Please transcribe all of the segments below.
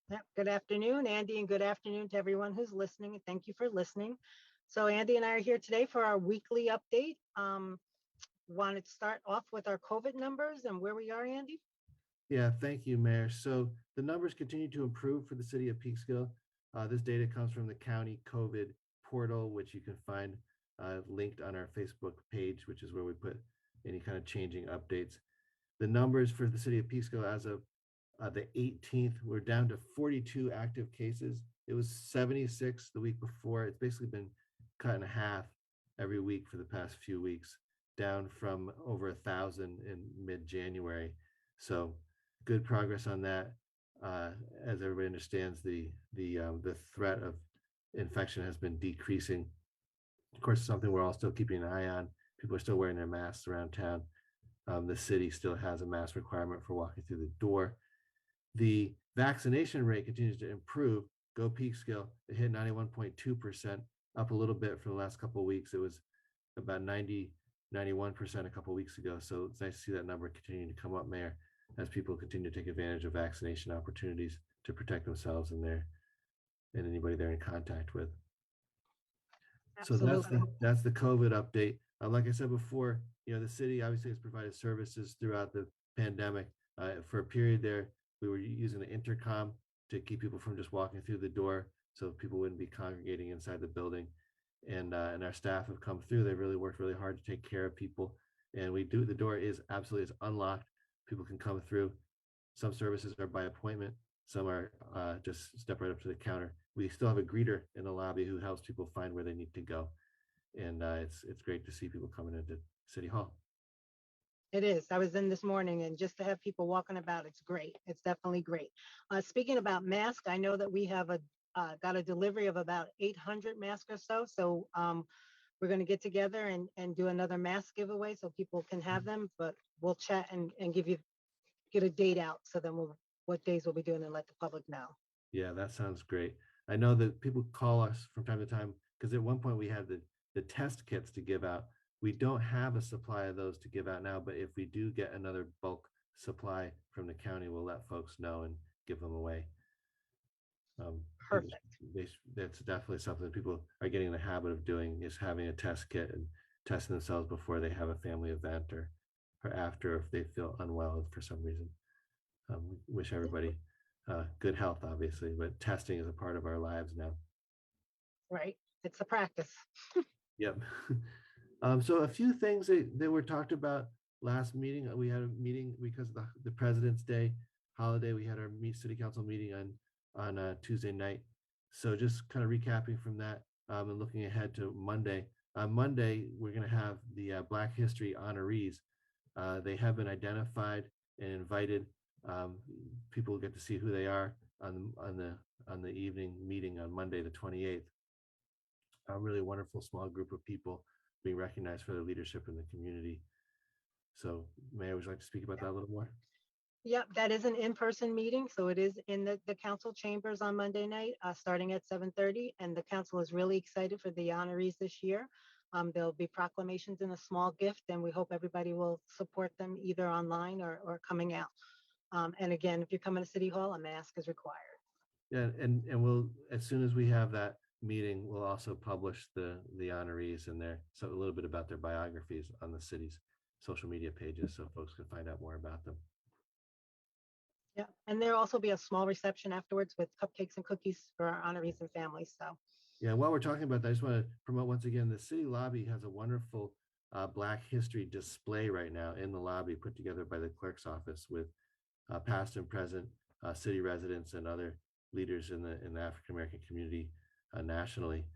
Yeah, good afternoon, Andy, and good afternoon to everyone who's listening. And thank you for listening. So, Andy and I are here today for our weekly update. Wanted to start off with our COVID numbers and where we are, Andy. Yeah, thank you, Mayor. So the numbers continue to improve for the city of Peekskill. This data comes from the county COVID portal, which you can find linked on our Facebook page, which is where we put any kind of changing updates. The numbers for the city of Peekskill as of the 18th, we're down to 42 active cases. It was 76 the week before. It's basically been cut in half every week for the past few weeks, down from over 1,000 in mid-January. So good progress on that. As everybody understands, the threat of infection has been decreasing. Of course, something we're all still keeping an eye on. People are still wearing their masks around town. The city still has a mask requirement for walking through the door. The vaccination rate continues to improve. Go Peekskill, it hit 91.2%, up a little bit from the last couple of weeks. It was about 91% a couple of weeks ago. So it's nice to see that number continuing to come up, Mayor, as people continue to take advantage of vaccination opportunities to protect themselves and anybody they're in contact with. So Absolutely. that's the COVID update. Like I said before, the city obviously has provided services throughout the pandemic. For a period there, we were using the intercom to keep people from just walking through the door, so people wouldn't be congregating inside the building. And our staff have come through. They really worked really hard to take care of people. And the door is absolutely unlocked. People can come through. Some services are by appointment. Some are just step right up to the counter. We still have a greeter in the lobby who helps people find where they need to go. And it's great to see people coming into City Hall. It is. I was in this morning, and just to have people walking about, it's great. It's definitely great. Speaking about masks, I know that we have got a delivery of about 800 masks or so. So we're going to get together and do another mask giveaway so people can have them. But we'll chat and get a date out, so then what days we'll be doing and let the public know. Yeah, that sounds great. I know that people call us from time to time because at one point we had the test kits to give out. We don't have a supply of those to give out now, but if we do get another bulk supply from the county, we'll let folks know and give them away. People, Perfect. that's definitely something people are getting in the habit of doing, is having a test kit and testing themselves before they have a family event or after if they feel unwell for some reason. We wish everybody good health, obviously, but testing is a part of our lives now. Right. It's a practice. Yep. So a few things that were talked about last meeting. We had a meeting because of the President's Day holiday. We had our city council meeting on Tuesday night. So just kind of recapping from that and looking ahead to Monday. On Monday, we're going to have the Black History honorees. They have been identified and invited. People will get to see who they are on the evening meeting on Monday, the 28th. A really wonderful small group of people being recognized for their leadership in the community. So, Mayor, would you like to speak about that a little more? Yep, that is an in-person meeting. So it is in the council chambers on Monday night, starting at 7:30. And the council is really excited for the honorees this year. There'll be proclamations and a small gift, and we hope everybody will support them either online or coming out. And again, if you're coming to City Hall, a mask is required. Yeah, and we'll, as soon as we have that meeting, we'll also publish the honorees and a little bit about their biographies on the city's social media pages, so folks can find out more about them. Yeah, and there'll also be a small reception afterwards with cupcakes and cookies for our honorees and families. So yeah, while we're talking about that, I just want to promote once again, the city lobby has a wonderful Black History display right now in the lobby put together by the clerk's office with past and present city residents and other leaders in the African American community nationally.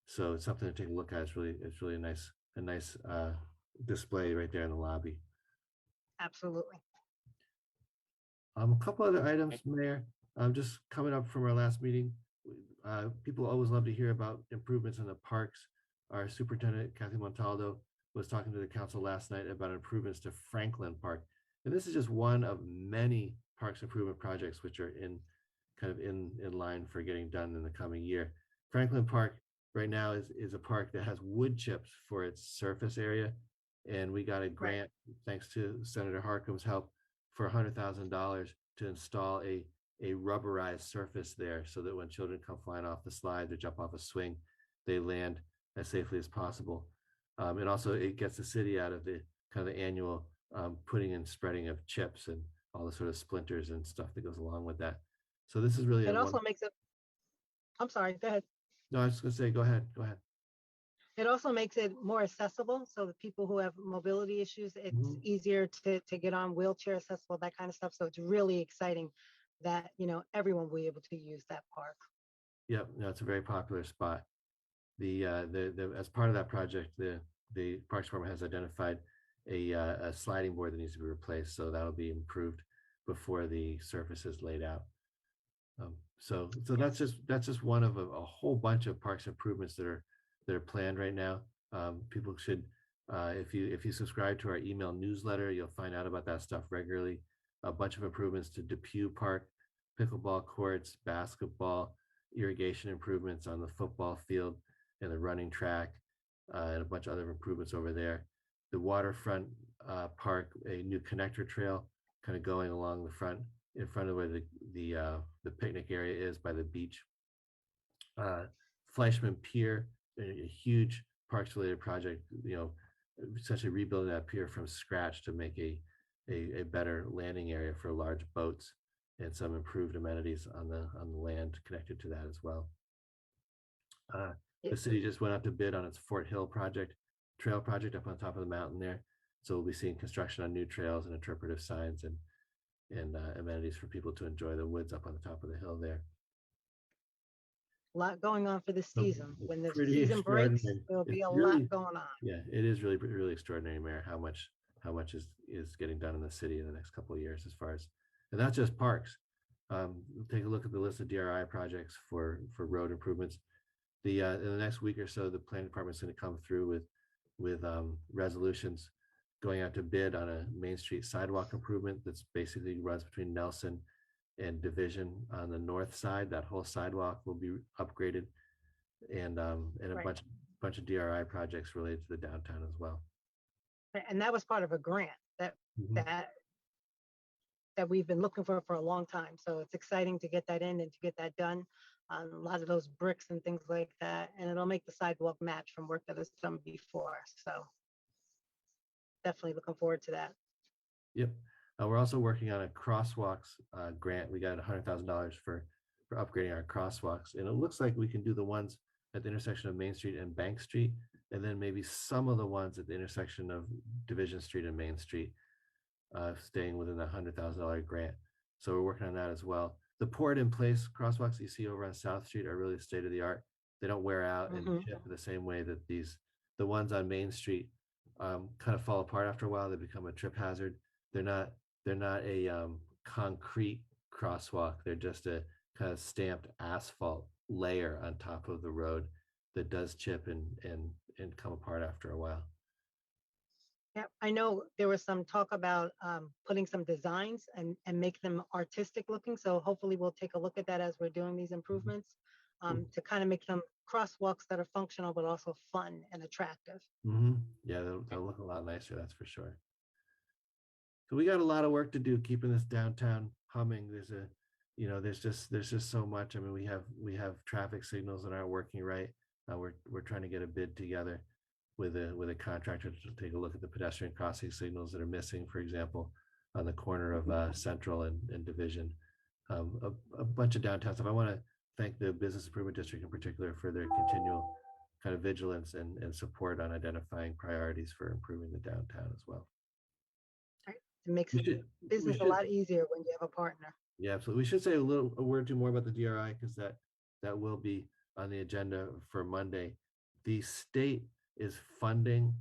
So it's something to take a look at. It's really a nice display right there in the lobby. absolutely. A couple other items, Mayor, just coming up from our last meeting. People always love to hear about improvements in the parks. Our superintendent, Kathy Montaldo, was talking to the council last night about improvements to Franklin Park. And this is just one of many parks improvement projects which are in line for getting done in the coming year. Franklin Park right now is a park that has wood chips for its surface area. And we got a grant, thanks to Senator Harkin's help, for $100,000 to install a a rubberized surface there so that when children come flying off the slide or jump off a swing, they land as safely as possible. And also it gets the city out of the kind of the annual putting and spreading of chips and all the sort of splinters and stuff that goes along with that. So this is really It a one. also makes it, I'm sorry, go ahead. No, I was just gonna say, go ahead, go ahead. It also makes it more accessible. So the people who have mobility issues, it's Mhm. easier to get on, wheelchair accessible, that kind of stuff. So it's really exciting that, everyone will be able to use that park. Yep, no, it's a very popular spot. The as part of that project, the Parks Department has identified a sliding board that needs to be replaced, so that'll be improved before the surface is laid out. So that's just one of a whole bunch of parks improvements that are planned right now. People should, if you subscribe to our email newsletter, you'll find out about that stuff regularly. A bunch of improvements to Depew Park, pickleball courts, basketball, irrigation improvements on the football field and the running track, and a bunch of other improvements over there. The waterfront park, a new connector trail, kind of going along the front in front of where the picnic area is by the beach. Fleischman Pier, a huge parks related project, essentially rebuilding that pier from scratch to make a better landing area for large boats and some improved amenities on the land connected to that as well. The city just went out to bid on its Fort Hill trail project up on top of the mountain there. So we'll be seeing construction on new trails and interpretive signs and amenities for people to enjoy the woods up on the top of the hill there. A lot going on for this So season. it's When the pretty season breaks, extraordinary. there'll be It's a lot really, going on. yeah, it is really, really extraordinary, Mayor, how much is getting done in the city in the next couple of years as far as, and that's just parks. Take a look at the list of DRI projects for road improvements. In the next week or so, the planning department is going to come through with resolutions going out to bid on a Main Street sidewalk improvement that's basically runs between Nelson and Division on the north side. That whole sidewalk will be upgraded, and a Right. bunch of DRI projects related to the downtown as well. And that was part of a grant that Mhm. that that we've been looking for a long time. So it's exciting to get that in and to get that done. A lot of those bricks and things like that, and it'll make the sidewalk match from work that was done before. So definitely looking forward to that. Yep. We're also working on a crosswalks grant. We got $100,000 for upgrading our crosswalks, and it looks like we can do the ones at the intersection of Main Street and Bank Street, and then maybe some of the ones at the intersection of Division Street and Main Street, staying within the $100,000 grant. So we're working on that as well. The poured in place crosswalks that you see over on South Street are really state of the art. They don't wear out and chip in the same way that the ones on Main Street kind of fall apart after a while. They become a trip hazard. They're not a concrete crosswalk. They're just a kind of stamped asphalt layer on top of the road that does chip and come apart after a while. Yeah, I know there was some talk about putting some designs and make them artistic looking. So hopefully we'll take a look at that as we're doing these improvements to kind of make them crosswalks that are functional, but also fun and attractive. Mm-hmm. Yeah, they'll look a lot nicer, that's for sure. So we got a lot of work to do keeping this downtown humming. There's just so much. I mean, we have traffic signals that aren't working right. We're trying to get a bid together with a contractor to take a look at the pedestrian crossing signals that are missing, for example, on the corner of Central and Division. A bunch of downtown stuff. I want to thank the Business Improvement District in particular for their continual kind of vigilance and support on identifying priorities for improving the downtown as well. Right? It makes We should, we business a should, lot easier when you have a partner. yeah, absolutely. We should say a word or two more about the DRI because that will be on the agenda for Monday. The state is funding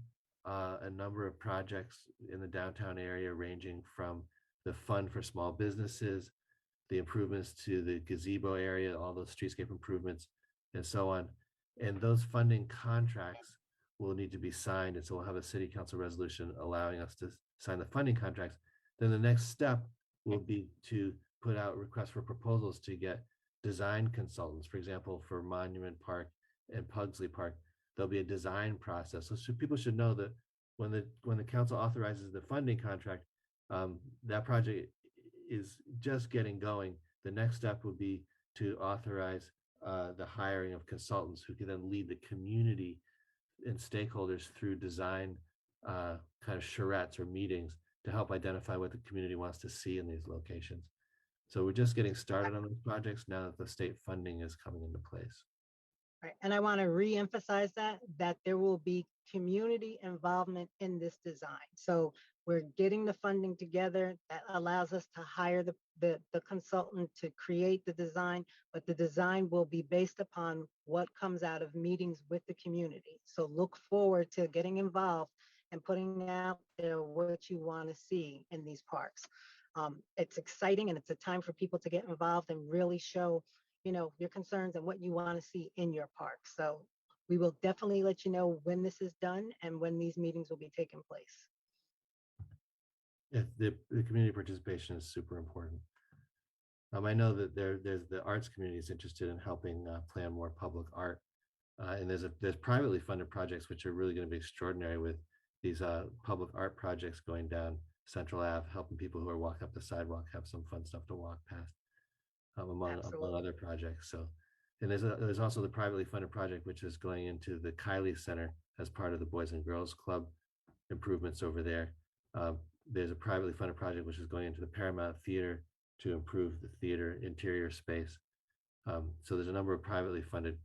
a number of projects in the downtown area, ranging from the fund for small businesses, the improvements to the gazebo area, all those streetscape improvements, and so on. And those funding contracts will need to be signed. And so we'll have a city council resolution allowing us to sign the funding contracts. Then the next step will be to put out requests for proposals to get design consultants, for example, for Monument Park and Pugsley Park. There'll be a design process. So people should know that when the council authorizes the funding contract, that project is just getting going. the next step would be to authorize the hiring of consultants who can then lead the community and stakeholders through design kind of charrettes or meetings to help identify what the community wants to see in these locations. So we're just getting started on those projects now that the state funding is coming into place. Right. And I want to re-emphasize that there will be community involvement in this design. So we're getting the funding together that allows us to hire the consultant to create the design, but the design will be based upon what comes out of meetings with the community. So look forward to getting involved and putting out there what you want to see in these parks. It's exciting, and it's a time for people to get involved and really show your concerns and what you want to see in your park. So we will definitely let you know when this is done and when these meetings will be taking place. Yeah, the community participation is super important. I know that there's the arts community is interested in helping plan more public art, and there's privately funded projects which are really going to be extraordinary with these public art projects going down Central Ave, helping people who are walking up the sidewalk have some fun stuff to walk past, among other projects. So, and there's also the privately funded project which is going into the Kylie Center as part of the Boys and Girls Club improvements over there. There's a privately funded project which is going into the Paramount Theater to improve the theater interior space. So there's a number of privately funded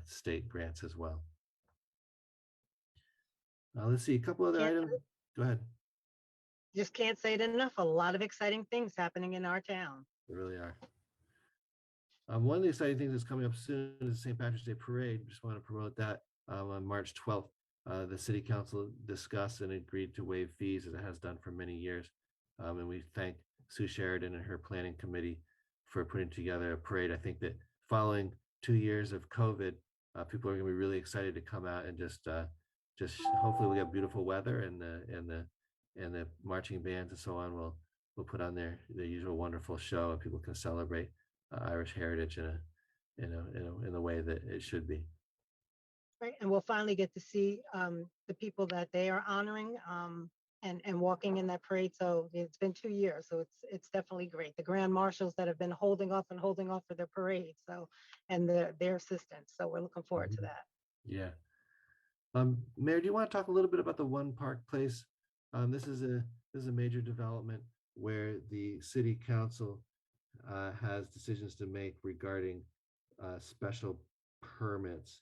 state grants as well. Let's see, a couple other items. Go ahead. Just can't say it enough. A lot of exciting things happening in our town. There really are. One of the exciting things that's coming up soon is the St. Patrick's Day Parade. Just want to promote that on March 12th. The City Council discussed and agreed to waive fees as it has done for many years. And we thank Sue Sheridan and her planning committee for putting together a parade. I think that following 2 years of COVID, people are going to be really excited to come out and just hopefully we get beautiful weather, and the marching bands and so on will put on their usual wonderful show, and people can celebrate Irish heritage in the way that it should be. Right, and we'll finally get to see the people that they are honoring and walking in that parade. So it's been 2 years, so it's definitely great. The grand marshals that have been holding off for their parade, so and their assistants. So we're looking forward to that. Yeah. Mayor, do you want to talk a little bit about the One Park Place? This is a major development where the city council has decisions to make regarding special permits.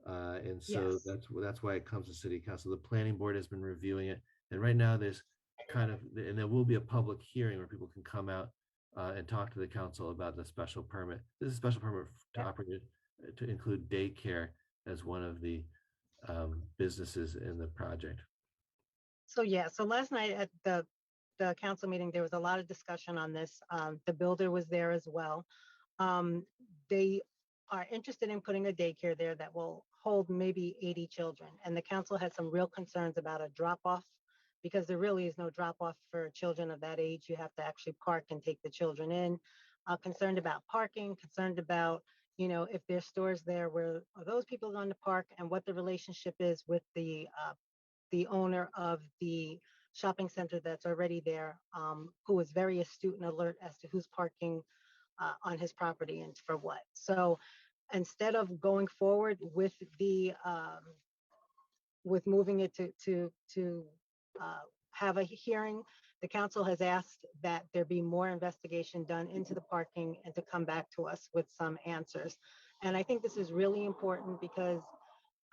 And so Yes. that's why it comes to city council. The planning board has been reviewing it. And right now there's and there will be a public hearing where people can come out and talk to the council about the special permit. This is a special permit to operate, to include daycare as one of the businesses in the project. So last night at the council meeting, there was a lot of discussion on this. The builder was there as well. They are interested in putting a daycare there that will hold maybe 80 children. And the council had some real concerns about a drop-off, because there really is no drop-off for children of that age. You have to actually park and take the children in. Concerned about parking, concerned about, if there's stores there, where are those people going to park, and what the relationship is with the owner of the shopping center that's already there, who is very astute and alert as to who's parking on his property and for what. So instead of going forward with with moving it to have a hearing, the council has asked that there be more investigation done into the parking and to come back to us with some answers. And I think this is really important because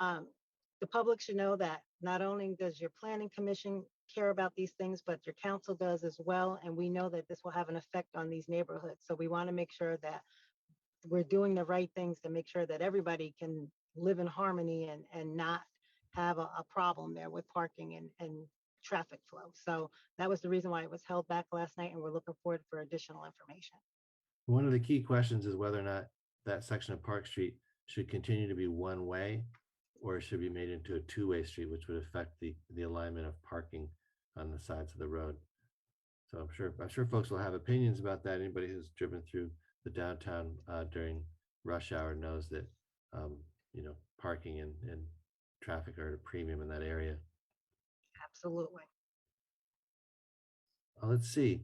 the public should know that not only does your planning commission care about these things, but your council does as well. And we know that this will have an effect on these neighborhoods. So we want to make sure that we're doing the right things to make sure that everybody can live in harmony and not have a problem there with parking and traffic flow. So that was the reason why it was held back last night, and we're looking forward for additional information. One of the key questions is whether or not that section of Park Street should continue to be one way, or it should be made into a two-way street, which would affect the alignment of parking on the sides of the road. So I'm sure folks will have opinions about that. Anybody who's driven through the downtown during rush hour knows that parking and traffic are at a premium in that area. Absolutely. Let's see.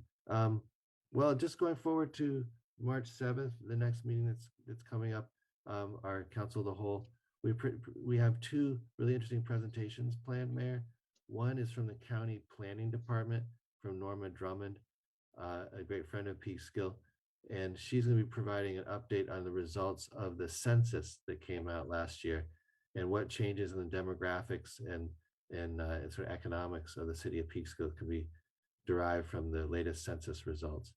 Well, just going forward to March 7th, the next meeting that's coming up, our council of the whole. We have two really interesting presentations planned, Mayor. One is from the county planning department from Norma Drummond, a great friend of Peekskill, and she's going to be providing an update on the results of the census that came out last year and what changes in the demographics and sort of economics of the city of Peekskill can be derived from the latest census results.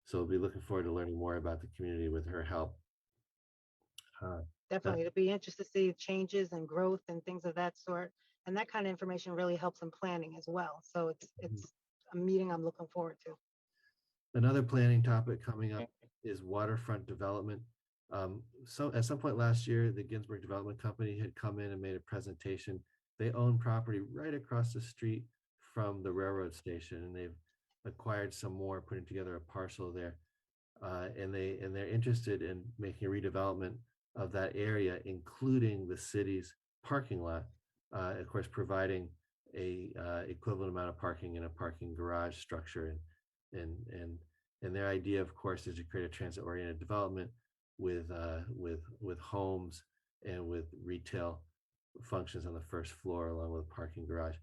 So we'll be looking forward to learning more about the community with her help. Definitely, it'll be interesting to see changes and growth and things of that sort. And that kind of information really helps in planning as well. So it's a meeting I'm looking forward to. Another planning topic coming up is waterfront development. So at some point last year, the Ginsburg Development Company had come in and made a presentation. They own property right across the street from the railroad station, and they've acquired some more, putting together a parcel there. And they're interested in making a redevelopment of that area, including the city's parking lot. Of course, providing a equivalent amount of parking in a parking garage structure, and their idea, of course, is to create a transit-oriented development with homes and with retail functions on the first floor, along with a parking garage.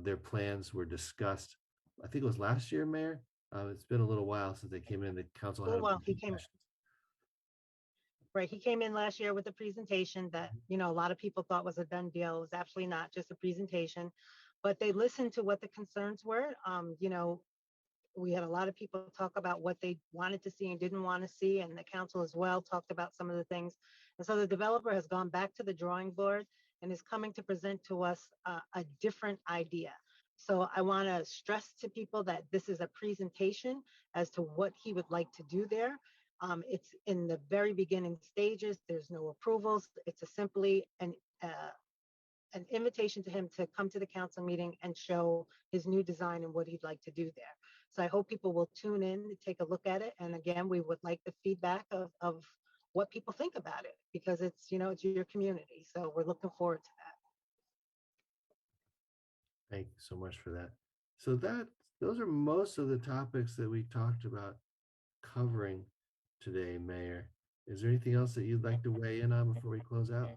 Their plans were discussed, I think it was last year, Mayor. It's been a little while since they came in. The council had he came in last year with a presentation that, a lot of people thought was a done deal. It was actually not, just a presentation, but they listened to what the concerns were. We had a lot of people talk about what they wanted to see and didn't want to see, and the council as well talked about some of the things. And so the developer has gone back to the drawing board and is coming to present to us a different idea. So I want to stress to people that this is a presentation as to what he would like to do there. It's in the very beginning stages. There's no approvals. It's simply an invitation to him to come to the council meeting and show his new design and what he'd like to do there. So I hope people will tune in to take a look at it. And again, we would like the feedback of what people think about it, because it's, it's your community. So we're looking forward to that. Thank you so much for that. So those are most of the topics that we talked about covering today, Mayor. Is there anything else that you'd like to weigh in on before we close out?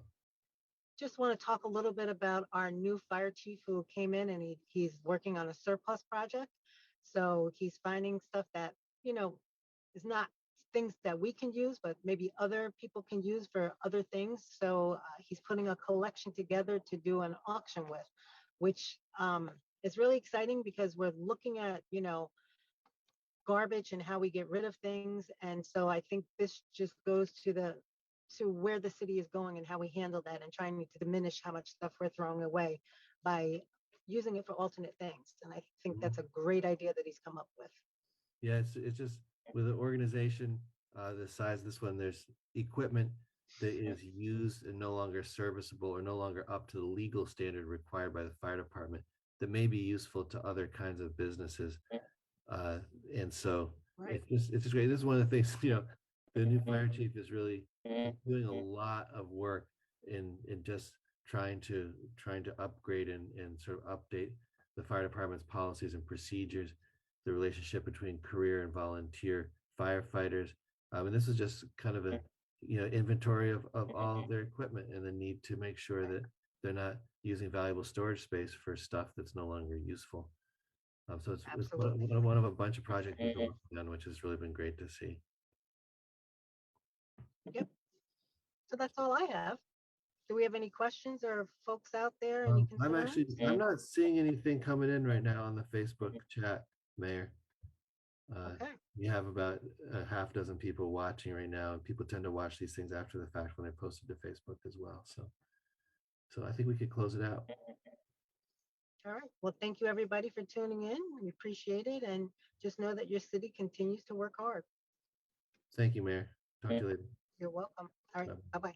Just want to talk a little bit about our new fire chief who came in, and he's working on a surplus project. So he's finding stuff that, is not things that we can use, but maybe other people can use for other things. So he's putting a collection together to do an auction with, which is really exciting, because we're looking at, garbage and how we get rid of things. And so I think this just goes to where the city is going and how we handle that, and trying to diminish how much stuff we're throwing away by using it for alternate things. And I think that's a great idea that he's come up with. Yeah, it's just with an organization the size of this one, there's equipment that is used and no longer serviceable or no longer up to the legal standard required by the fire department that may be useful to other kinds of businesses. And so it's just great. This is one of the things, the new fire chief is really doing a lot of work in just trying to upgrade and sort of update the fire department's policies and procedures, the relationship between career and volunteer firefighters. And this is just kind of a inventory of all of their equipment, and the need to make sure that they're not using valuable storage space for stuff that's no longer useful. So it's one of a bunch of projects we've been working on, which has really been great to see. Yep. So that's all I have. Do we have any questions, or folks out there? I'm not seeing anything coming in right now on the Facebook chat, Mayor. Okay. We have about a half dozen people watching right now, and people tend to watch these things after the fact when they're posted to Facebook as well. So I think we could close it out. All right. Well, thank you everybody for tuning in. We appreciate it, and just know that your city continues to work hard. Thank you, Mayor. Talk to you later. You're welcome. All right. Bye-bye.